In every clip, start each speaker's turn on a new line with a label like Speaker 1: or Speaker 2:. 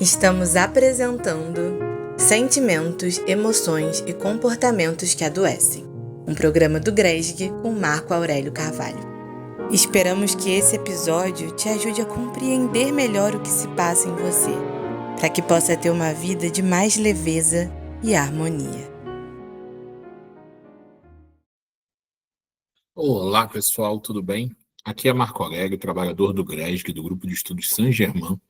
Speaker 1: Estamos apresentando Sentimentos, Emoções e Comportamentos que Adoecem, um programa do GRESG com Marco Aurélio Carvalho. Esperamos que esse episódio te ajude a compreender melhor o que se passa em você, para que possa ter uma vida de mais leveza e harmonia.
Speaker 2: Olá pessoal, tudo bem? Aqui é Marco Aurélio, trabalhador do GRESG, do Grupo de Estudos Saint-Germain,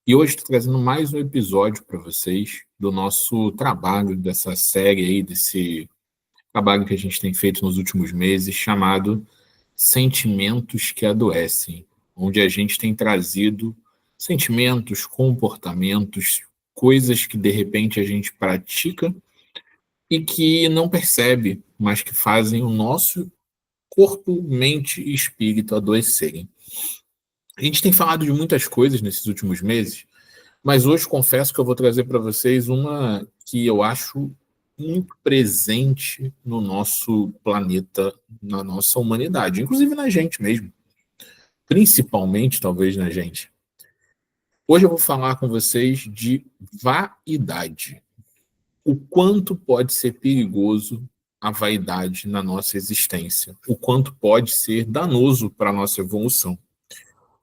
Speaker 2: e hoje estou trazendo mais um episódio para vocês do nosso trabalho, dessa série aí, desse trabalho que a gente tem feito nos últimos meses, chamado Sentimentos que Adoecem, onde a gente tem trazido sentimentos, comportamentos, coisas que de repente a gente pratica e que não percebe, mas que fazem o nosso corpo, mente e espírito adoecerem. A gente tem falado de muitas coisas nesses últimos meses, mas hoje confesso que eu vou trazer para vocês uma que eu acho muito presente no nosso planeta, na nossa humanidade, inclusive na gente mesmo, principalmente talvez na gente. Hoje eu vou falar com vocês de vaidade. O quanto pode ser perigoso a vaidade na nossa existência, o quanto pode ser danoso para a nossa evolução.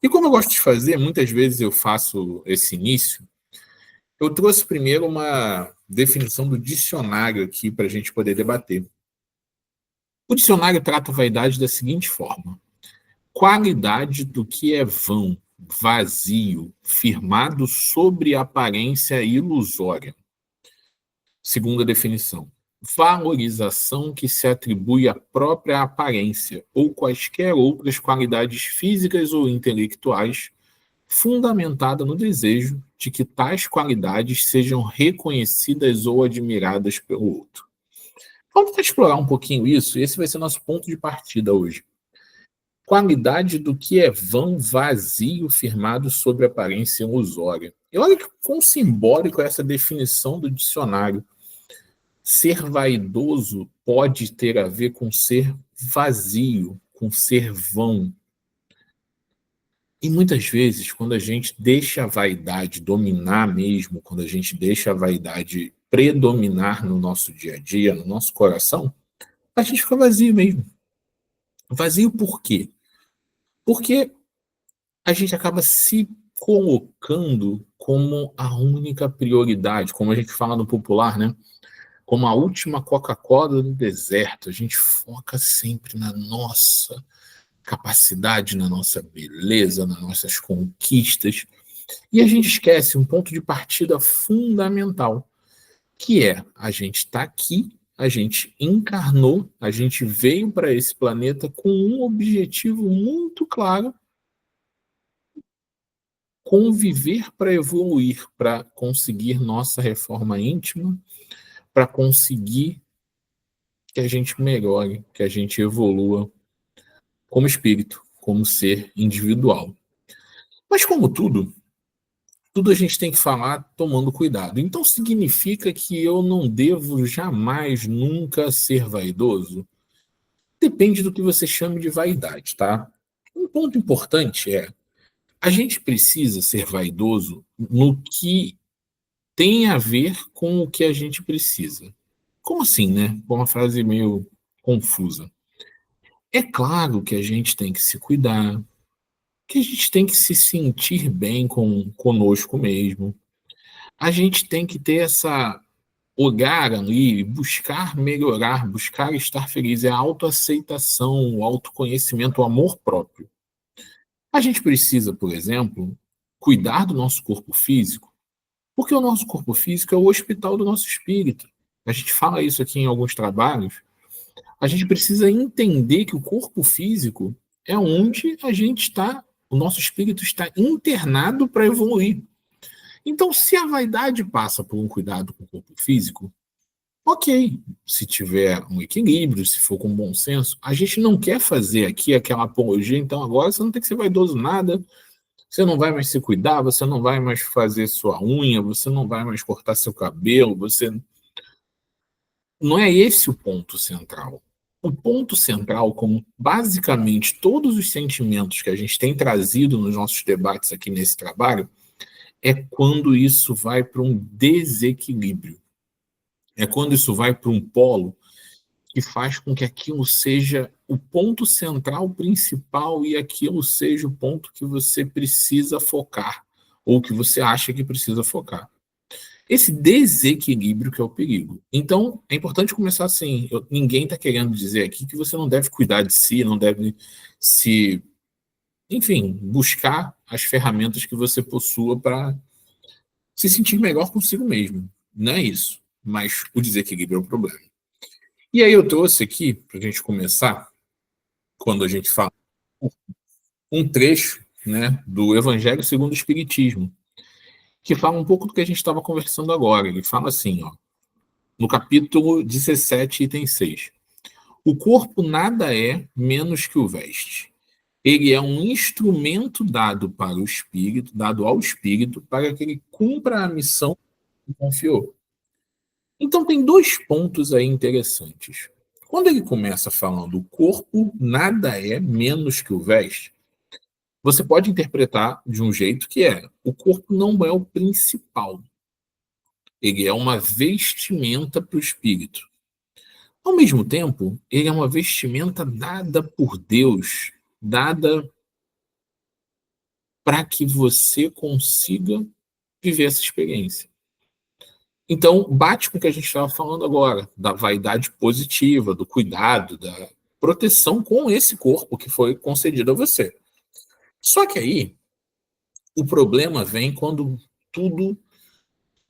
Speaker 2: E como eu gosto de fazer, muitas vezes eu faço esse início, eu trouxe primeiro uma definição do dicionário aqui para a gente poder debater. O dicionário trata a vaidade da seguinte forma: qualidade do que é vão, vazio, firmado sobre aparência ilusória. Segunda definição: valorização que se atribui à própria aparência ou quaisquer outras qualidades físicas ou intelectuais, fundamentada no desejo de que tais qualidades sejam reconhecidas ou admiradas pelo outro. Vamos explorar um pouquinho isso, e esse vai ser nosso ponto de partida hoje. Qualidade do que é vão, vazio, firmado sobre aparência ilusória. E olha que quão simbólico é essa definição do dicionário. Ser vaidoso pode ter a ver com ser vazio, com ser vão. E muitas vezes, quando a gente deixa a vaidade dominar mesmo, quando a gente deixa a vaidade predominar no nosso dia a dia, no nosso coração, a gente fica vazio mesmo. Vazio por quê? Porque a gente acaba se colocando como a única prioridade, como a gente fala no popular, né? Como a última Coca-Cola do deserto. A gente foca sempre na nossa capacidade, na nossa beleza, nas nossas conquistas. E a gente esquece um ponto de partida fundamental, que é a gente está aqui, a gente encarnou, a gente veio para esse planeta com um objetivo muito claro: conviver para evoluir, para conseguir nossa reforma íntima, para conseguir que a gente melhore, que a gente evolua como espírito, como ser individual. Mas como tudo a gente tem que falar tomando cuidado. Então significa que eu não devo jamais, nunca ser vaidoso? Depende do que você chame de vaidade, tá? Um ponto importante é: a gente precisa ser vaidoso no que tem a ver com o que a gente precisa. Como assim, né? Uma frase meio confusa. É claro que a gente tem que se cuidar, que a gente tem que se sentir bem conosco mesmo. A gente tem que ter essa olhar ali, buscar melhorar, buscar estar feliz. É a autoaceitação, o autoconhecimento, o amor próprio. A gente precisa, por exemplo, cuidar do nosso corpo físico, porque o nosso corpo físico é o hospital do nosso espírito. A gente fala isso aqui em alguns trabalhos. A gente precisa entender que o corpo físico é onde a gente está, o nosso espírito está internado para evoluir. Então, se a vaidade passa por um cuidado com o corpo físico, ok, se tiver um equilíbrio, se for com bom senso. A gente não quer fazer aqui aquela apologia, então agora você não tem que ser vaidoso nada, você não vai mais se cuidar, você não vai mais fazer sua unha, você não vai mais cortar seu cabelo, você... Não é esse o ponto central. O ponto central, como basicamente todos os sentimentos que a gente tem trazido nos nossos debates aqui nesse trabalho, é quando isso vai para um desequilíbrio. É quando isso vai para um polo que faz com que aquilo seja o ponto central principal e aquilo seja o ponto que você precisa focar, ou que você acha que precisa focar. Esse desequilíbrio que é o perigo. Então, é importante começar assim. Ninguém está querendo dizer aqui que você não deve cuidar de si, não deve se, enfim, buscar as ferramentas que você possua para se sentir melhor consigo mesmo. Não é isso. Mas o desequilíbrio é o problema. E aí eu trouxe aqui, para a gente começar, quando a gente fala um trecho, né, do Evangelho segundo o Espiritismo, que fala um pouco do que a gente estava conversando agora. Ele fala assim, ó, no capítulo 17, item 6. O corpo nada é menos que o veste. Ele é um instrumento dado para o espírito, dado ao espírito, para que ele cumpra a missão que confiou. Então tem dois pontos aí interessantes. Quando ele começa falando o corpo nada é menos que o veste, você pode interpretar de um jeito que é, o corpo não é o principal. Ele é uma vestimenta para o espírito. Ao mesmo tempo, ele é uma vestimenta dada por Deus, dada para que você consiga viver essa experiência. Então, bate com o que a gente estava falando agora, da vaidade positiva, do cuidado, da proteção com esse corpo que foi concedido a você. Só que aí, o problema vem quando tudo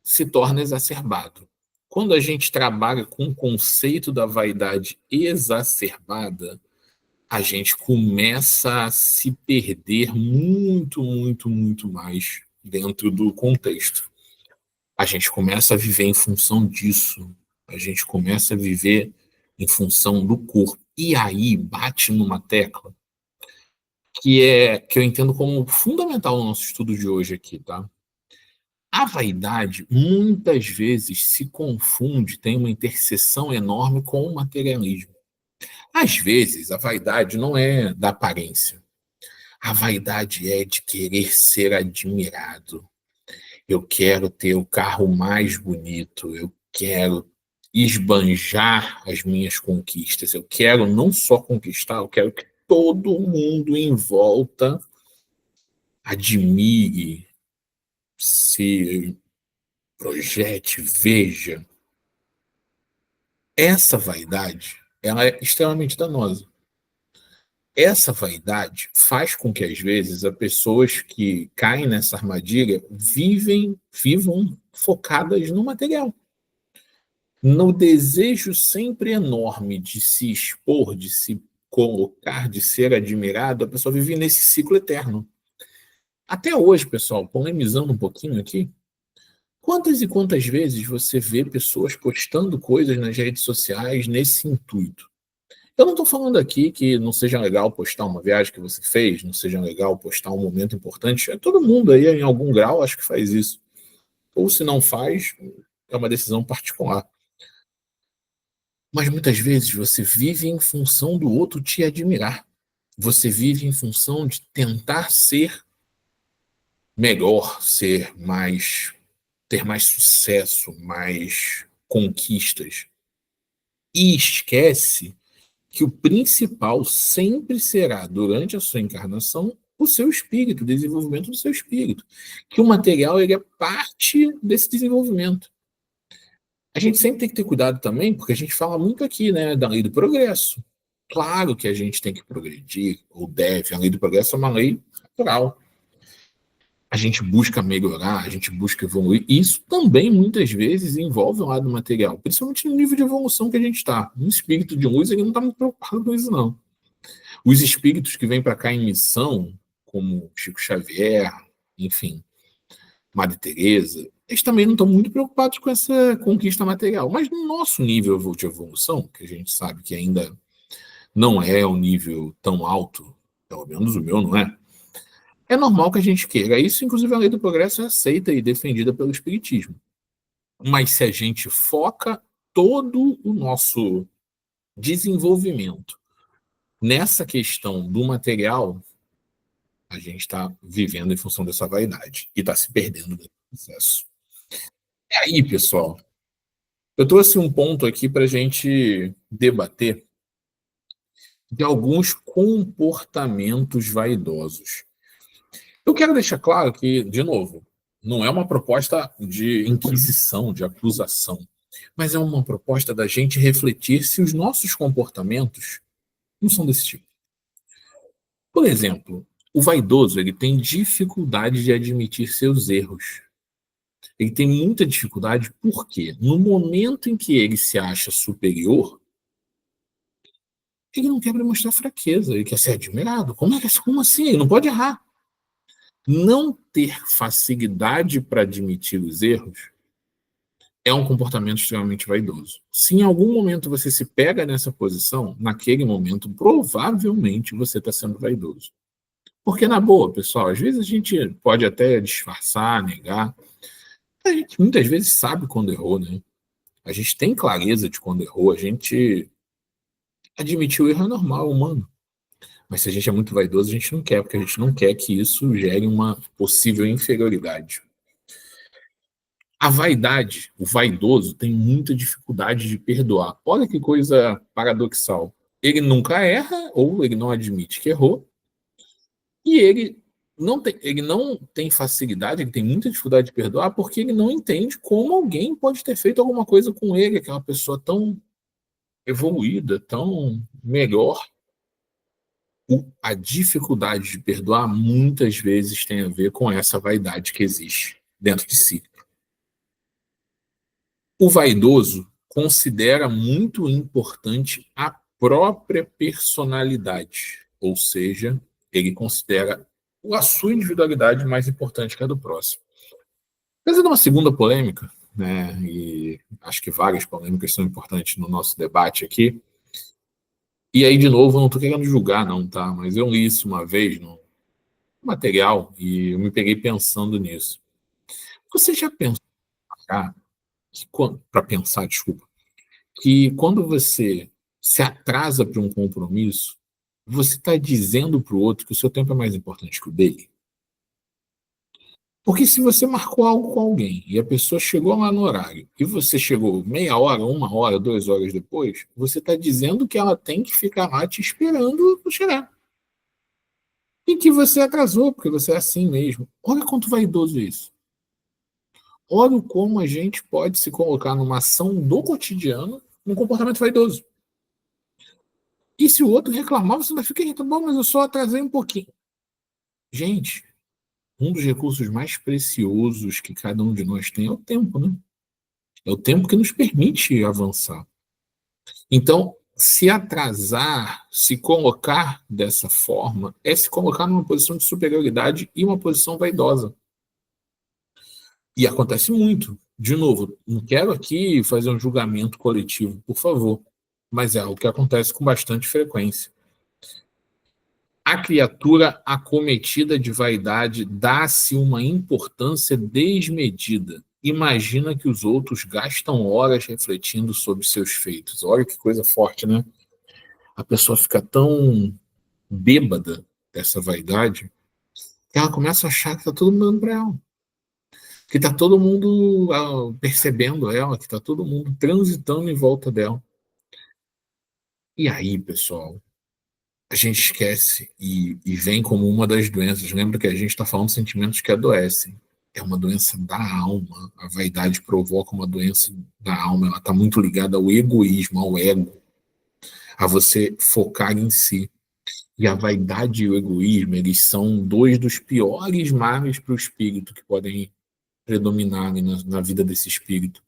Speaker 2: se torna exacerbado. Quando a gente trabalha com o conceito da vaidade exacerbada, a gente começa a se perder muito, muito, muito mais dentro do contexto. A gente começa a viver em função disso. A gente começa a viver em função do corpo. E aí bate numa tecla que eu entendo como fundamental no nosso estudo de hoje aqui, tá? A vaidade muitas vezes se confunde, tem uma interseção enorme com o materialismo. Às vezes, a vaidade não é da aparência. A vaidade é de querer ser admirado. Eu quero ter o carro mais bonito, eu quero esbanjar as minhas conquistas, eu quero não só conquistar, eu quero que todo mundo em volta admire, se projete, veja. Essa vaidade, ela é extremamente danosa. Essa vaidade faz com que, às vezes, as pessoas que caem nessa armadilha vivam focadas no material. No desejo sempre enorme de se expor, de se colocar, de ser admirado, a pessoa vive nesse ciclo eterno. Até hoje, pessoal, polemizando um pouquinho aqui, quantas e quantas vezes você vê pessoas postando coisas nas redes sociais nesse intuito? Eu não estou falando aqui que não seja legal postar uma viagem que você fez, não seja legal postar um momento importante. Todo mundo aí, em algum grau, acho que faz isso. Ou se não faz, é uma decisão particular. Mas muitas vezes você vive em função do outro te admirar. Você vive em função de tentar ser melhor, ter mais sucesso, mais conquistas. E esquece que o principal sempre será, durante a sua encarnação, o seu espírito, o desenvolvimento do seu espírito. Que o material ele é parte desse desenvolvimento. A gente sempre tem que ter cuidado também, porque a gente fala muito aqui, né, da lei do progresso. Claro que a gente tem que progredir, ou deve, a lei do progresso é uma lei natural. A gente busca melhorar, a gente busca evoluir, e isso também muitas vezes envolve o lado material, principalmente no nível de evolução que a gente está. Um espírito de luz ele não está muito preocupado com isso, não. Os espíritos que vêm para cá em missão, como Chico Xavier, enfim, Madre Teresa, eles também não estão muito preocupados com essa conquista material. Mas no nosso nível de evolução, que a gente sabe que ainda não é um nível tão alto, pelo menos o meu não é, é normal que a gente queira. Isso, inclusive, a lei do progresso é aceita e defendida pelo Espiritismo. Mas se a gente foca todo o nosso desenvolvimento nessa questão do material, a gente está vivendo em função dessa vaidade e está se perdendo nesse processo. E aí, pessoal, eu trouxe um ponto aqui para a gente debater de alguns comportamentos vaidosos. Eu quero deixar claro que, de novo, não é uma proposta de inquisição, de acusação, mas é uma proposta da gente refletir se os nossos comportamentos não são desse tipo. Por exemplo, o vaidoso ele tem dificuldade de admitir seus erros. Ele tem muita dificuldade porque, no momento em que ele se acha superior, ele não quer demonstrar fraqueza, ele quer ser admirado. Como assim? Ele não pode errar. Não ter facilidade para admitir os erros é um comportamento extremamente vaidoso. Se em algum momento você se pega nessa posição, naquele momento, provavelmente você está sendo vaidoso. Porque, na boa, pessoal, às vezes a gente pode até disfarçar, negar. A gente muitas vezes sabe quando errou, né? A gente tem clareza de quando errou, a gente admitir o erro é normal, é humano. Mas se a gente é muito vaidoso, a gente não quer, porque a gente não quer que isso gere uma possível inferioridade. A vaidade, o vaidoso, tem muita dificuldade de perdoar. Olha que coisa paradoxal. Ele nunca erra, ou ele não admite que errou, e ele não tem facilidade, ele tem muita dificuldade de perdoar, porque ele não entende como alguém pode ter feito alguma coisa com ele, que é uma pessoa tão evoluída, tão melhor. A dificuldade de perdoar muitas vezes tem a ver com essa vaidade que existe dentro de si. O vaidoso considera muito importante a própria personalidade, ou seja, ele considera a sua individualidade mais importante que a do próximo. Trazendo uma segunda polêmica, né, e acho que várias polêmicas são importantes no nosso debate aqui. E aí, de novo, eu não estou querendo julgar, não, tá? Mas eu li isso uma vez no material e eu me peguei pensando nisso. Você já pensou, para pensar, desculpa, que quando você se atrasa para um compromisso, você está dizendo para o outro que o seu tempo é mais importante que o dele? Porque se você marcou algo com alguém e a pessoa chegou lá no horário e você chegou meia hora, uma hora, 2 horas depois, você está dizendo que ela tem que ficar lá te esperando para chegar. E que você atrasou, porque você é assim mesmo. Olha quanto vaidoso isso. Olha como a gente pode se colocar numa ação do cotidiano num comportamento vaidoso. E se o outro reclamar, você vai ficar irritado. Bom, mas eu só atrasei um pouquinho. Gente, um dos recursos mais preciosos que cada um de nós tem é o tempo, né? É o tempo que nos permite avançar. Então, se atrasar, se colocar dessa forma, é se colocar numa posição de superioridade e uma posição vaidosa. E acontece muito. De novo, não quero aqui fazer um julgamento coletivo, por favor, mas é algo que acontece com bastante frequência. A criatura acometida de vaidade dá-se uma importância desmedida. Imagina que os outros gastam horas refletindo sobre seus feitos. Olha que coisa forte, né? A pessoa fica tão bêbada dessa vaidade que ela começa a achar que está todo mundo dando para ela. Que está todo mundo percebendo ela, que está todo mundo transitando em volta dela. E aí, pessoal, a gente esquece e vem como uma das doenças. Lembra que a gente está falando de sentimentos que adoecem. É uma doença da alma. A vaidade provoca uma doença da alma. Ela está muito ligada ao egoísmo, ao ego, a você focar em si. E a vaidade e o egoísmo, eles são dois dos piores males para o espírito que podem predominar na vida desse espírito.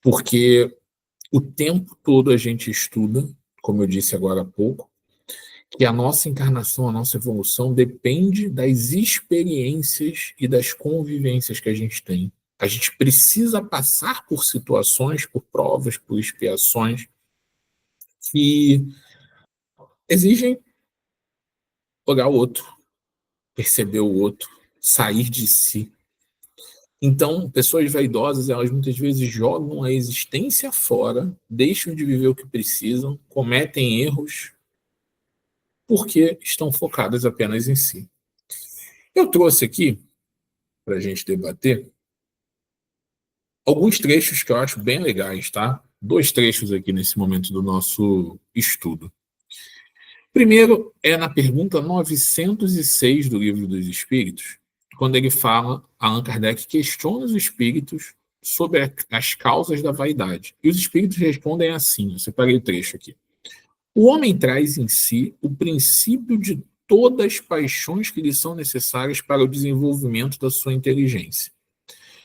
Speaker 2: Porque o tempo todo a gente estuda, como eu disse agora há pouco, que a nossa encarnação, a nossa evolução depende das experiências e das convivências que a gente tem. A gente precisa passar por situações, por provas, por expiações que exigem olhar o outro, perceber o outro, sair de si. Então, pessoas vaidosas, elas muitas vezes jogam a existência fora, deixam de viver o que precisam, cometem erros porque estão focadas apenas em si. Eu trouxe aqui, para a gente debater, alguns trechos que eu acho bem legais, tá? 2 trechos aqui nesse momento do nosso estudo. Primeiro é na pergunta 906 do Livro dos Espíritos, quando ele fala, Allan Kardec questiona os espíritos sobre as causas da vaidade. E os espíritos respondem assim, eu separei o trecho aqui. O homem traz em si o princípio de todas as paixões que lhe são necessárias para o desenvolvimento da sua inteligência,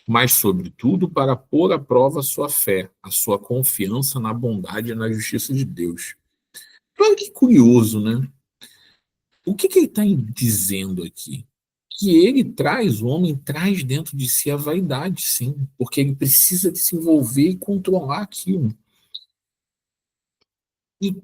Speaker 2: mas, sobretudo, para pôr à prova a sua fé, a sua confiança na bondade e na justiça de Deus. Olha que curioso, né? O que ele está dizendo aqui? Que ele traz, o homem traz dentro de si a vaidade, sim, porque ele precisa desenvolver e controlar aquilo. E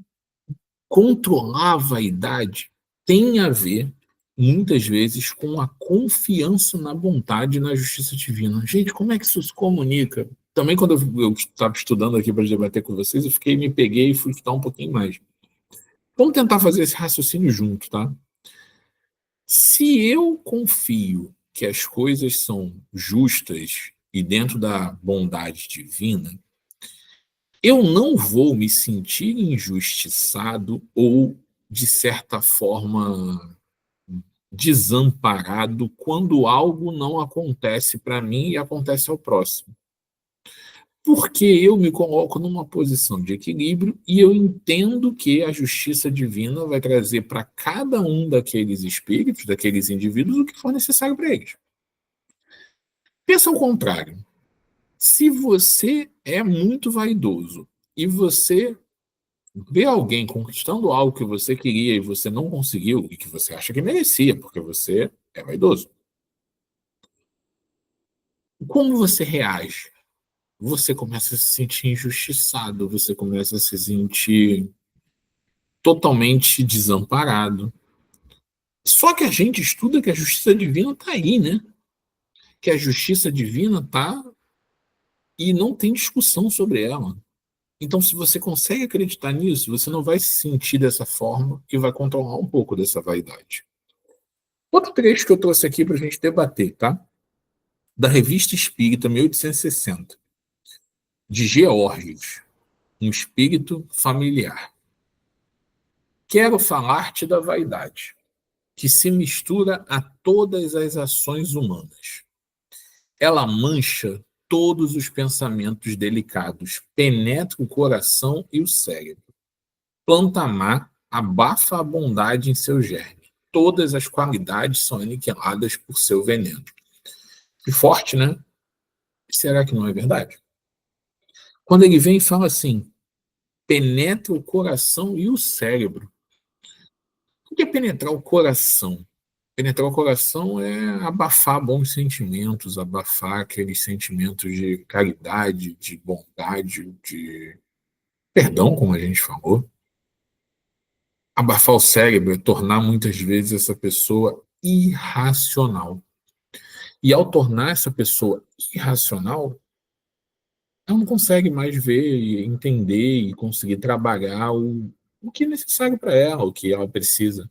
Speaker 2: controlar a vaidade tem a ver, muitas vezes, com a confiança na bondade e na justiça divina. Gente, como é que isso se comunica? Também, quando eu estava estudando aqui para debater com vocês, me peguei e fui estudar um pouquinho mais. Vamos tentar fazer esse raciocínio junto, tá? Se eu confio que as coisas são justas e dentro da bondade divina, eu não vou me sentir injustiçado ou, de certa forma, desamparado quando algo não acontece para mim e acontece ao próximo. Porque eu me coloco numa posição de equilíbrio e eu entendo que a justiça divina vai trazer para cada um daqueles espíritos, daqueles indivíduos, o que for necessário para eles. Pensa ao contrário. Se você é muito vaidoso e você vê alguém conquistando algo que você queria e você não conseguiu e que você acha que merecia, porque você é vaidoso, como você reage? Você começa a se sentir injustiçado, você começa a se sentir totalmente desamparado. Só que a gente estuda que a justiça divina está aí, né? Que a justiça divina está e não tem discussão sobre ela. Então, se você consegue acreditar nisso, você não vai se sentir dessa forma e vai controlar um pouco dessa vaidade. Outro trecho que eu trouxe aqui para a gente debater, tá? Da Revista Espírita, 1860, de Geórgios, um espírito familiar. Quero falar-te da vaidade, que se mistura a todas as ações humanas. Ela mancha todos os pensamentos delicados, penetra o coração e o cérebro. Planta má, abafa a bondade em seu germe. Todas as qualidades são aniquiladas por seu veneno. Que forte, né? Será que não é verdade? Quando ele vem e fala assim, penetra o coração e o cérebro. O que é penetrar o coração? Penetrar o coração é abafar bons sentimentos, abafar aqueles sentimentos de caridade, de bondade, de perdão, como a gente falou. Abafar o cérebro é tornar muitas vezes essa pessoa irracional. E ao tornar essa pessoa irracional, ela não consegue mais ver, entender e conseguir trabalhar o que é necessário para ela, o que ela precisa.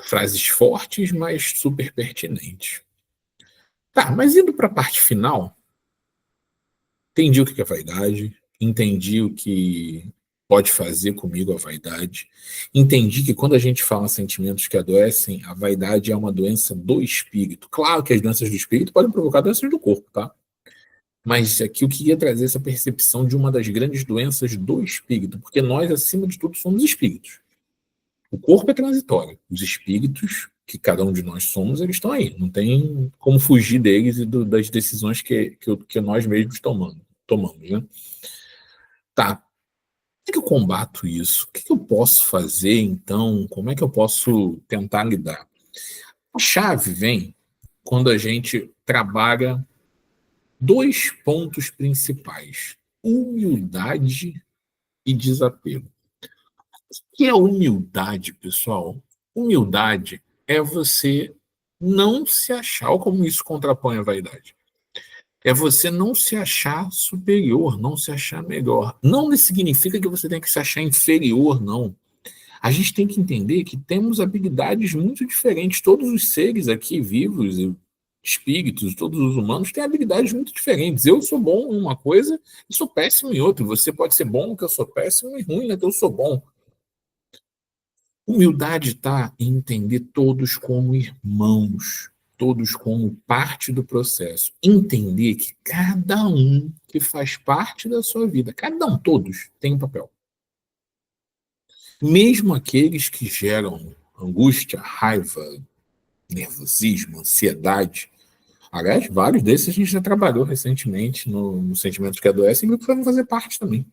Speaker 2: Frases fortes, mas super pertinentes. Tá, mas indo para a parte final, entendi o que é vaidade, entendi o que pode fazer comigo a vaidade, entendi que quando a gente fala sentimentos que adoecem, a vaidade é uma doença do espírito. Claro que as doenças do espírito podem provocar doenças do corpo, tá? Mas aqui eu queria trazer essa percepção de uma das grandes doenças do espírito, porque nós, acima de tudo, somos espíritos. O corpo é transitório. Os espíritos, que cada um de nós somos, eles estão aí. Não tem como fugir deles e das decisões que nós mesmos tomamos, né? Tá. Como é que eu combato isso? O que eu posso fazer, então? Como é que eu posso tentar lidar? A chave vem quando a gente trabalha 2 pontos principais: humildade e desapego. O que é humildade, pessoal? Humildade é você não se achar, como isso contrapõe a vaidade. É você não se achar superior, não se achar melhor. Não significa que você tem que se achar inferior, não. A gente tem que entender que temos habilidades muito diferentes. Todos os seres aqui vivos, espíritos, todos os humanos têm habilidades muito diferentes. Eu sou bom em uma coisa e sou péssimo em outra. Você pode ser bom no que eu sou péssimo e ruim no que eu sou bom. Humildade está em entender todos como irmãos, todos como parte do processo. Entender que cada um que faz parte da sua vida, cada um, todos, tem um papel. Mesmo aqueles que geram angústia, raiva, nervosismo, ansiedade. Aliás, vários desses a gente já trabalhou recentemente no Sentimentos que Adoecem e que vão fazer parte também.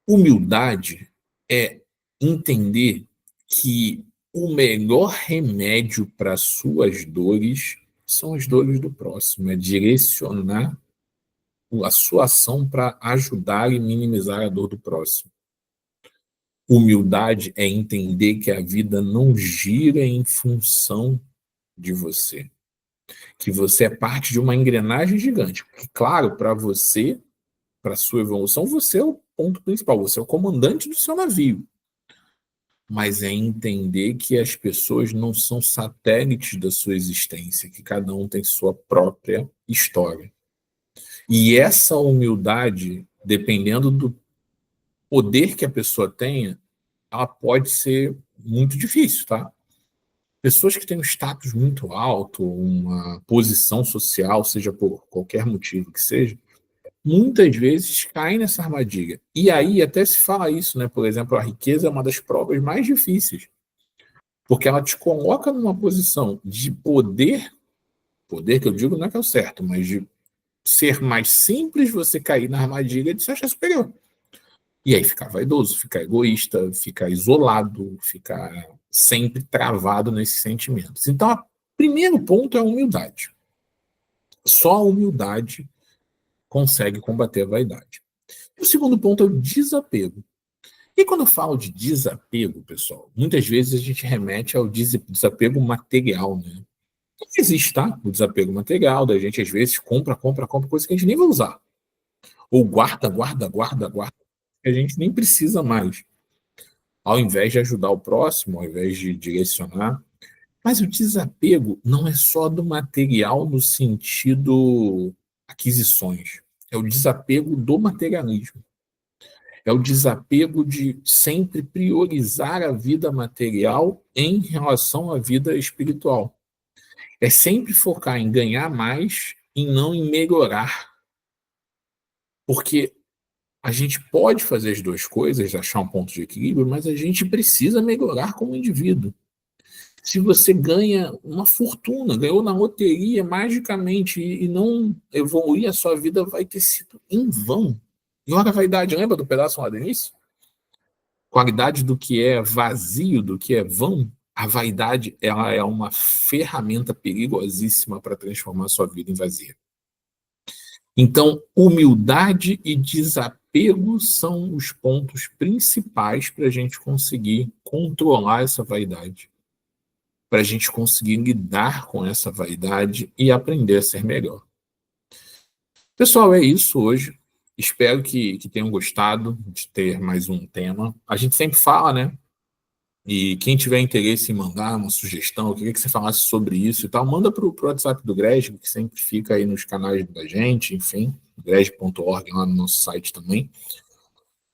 Speaker 2: Humildade é entender que o melhor remédio para suas dores são as dores do próximo, é direcionar a sua ação para ajudar e minimizar a dor do próximo. Humildade é entender que a vida não gira em função de você, que você é parte de uma engrenagem gigante. Porque, claro, para você, para sua evolução, você é o ponto principal, você é o comandante do seu navio. Mas é entender que as pessoas não são satélites da sua existência, que cada um tem sua própria história. E essa humildade, dependendo do poder que a pessoa tenha, ela pode ser muito difícil, tá? Pessoas que têm um status muito alto, uma posição social, seja por qualquer motivo que seja, muitas vezes caem nessa armadilha. E aí até se fala isso, né? Por exemplo, a riqueza é uma das provas mais difíceis, porque ela te coloca numa posição de poder que eu digo não é que é o certo, mas de ser mais simples você cair na armadilha de se achar superior. E aí ficar vaidoso, ficar egoísta, ficar isolado, ficar sempre travado nesses sentimentos. Então, o primeiro ponto é a humildade. Só a humildade consegue combater a vaidade. E o segundo ponto é o desapego. E quando eu falo de desapego, pessoal, muitas vezes a gente remete ao desapego material, né? Existe, tá? O desapego material, da gente às vezes compra coisa que a gente nem vai usar. Ou guarda, que a gente nem precisa mais. Ao invés de ajudar o próximo, ao invés de direcionar. Mas o desapego não é só do material no sentido aquisições. É o desapego do materialismo. É o desapego de sempre priorizar a vida material em relação à vida espiritual. É sempre focar em ganhar mais e não em melhorar. Porque a gente pode fazer as duas coisas, achar um ponto de equilíbrio, mas a gente precisa melhorar como indivíduo. Se você ganha uma fortuna, ganhou na loteria magicamente e não evoluir, a sua vida vai ter sido em vão. E olha a vaidade, lembra do pedaço lá do início? Qualidade do que é vazio, do que é vão. A vaidade, ela é uma ferramenta perigosíssima para transformar a sua vida em vazia. Então, humildade e desapego são os pontos principais para a gente conseguir controlar essa vaidade, para a gente conseguir lidar com essa vaidade e aprender a ser melhor. Pessoal, é isso hoje. Espero que tenham gostado de ter mais um tema. A gente sempre fala, né? E quem tiver interesse em mandar uma sugestão, eu queria que você falasse sobre isso e tal, manda para o WhatsApp do Greg, que sempre fica aí nos canais da gente, enfim, greg.org lá no nosso site também.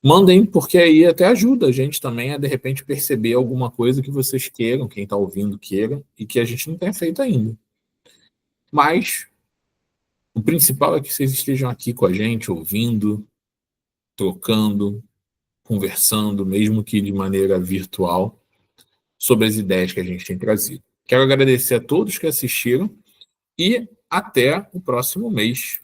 Speaker 2: Mandem, porque aí até ajuda a gente também a, de repente, perceber alguma coisa que vocês queiram, quem está ouvindo queira, e que a gente não tenha feito ainda. Mas o principal é que vocês estejam aqui com a gente, ouvindo, trocando, conversando, mesmo que de maneira virtual, sobre as ideias que a gente tem trazido. Quero agradecer a todos que assistiram e até o próximo mês.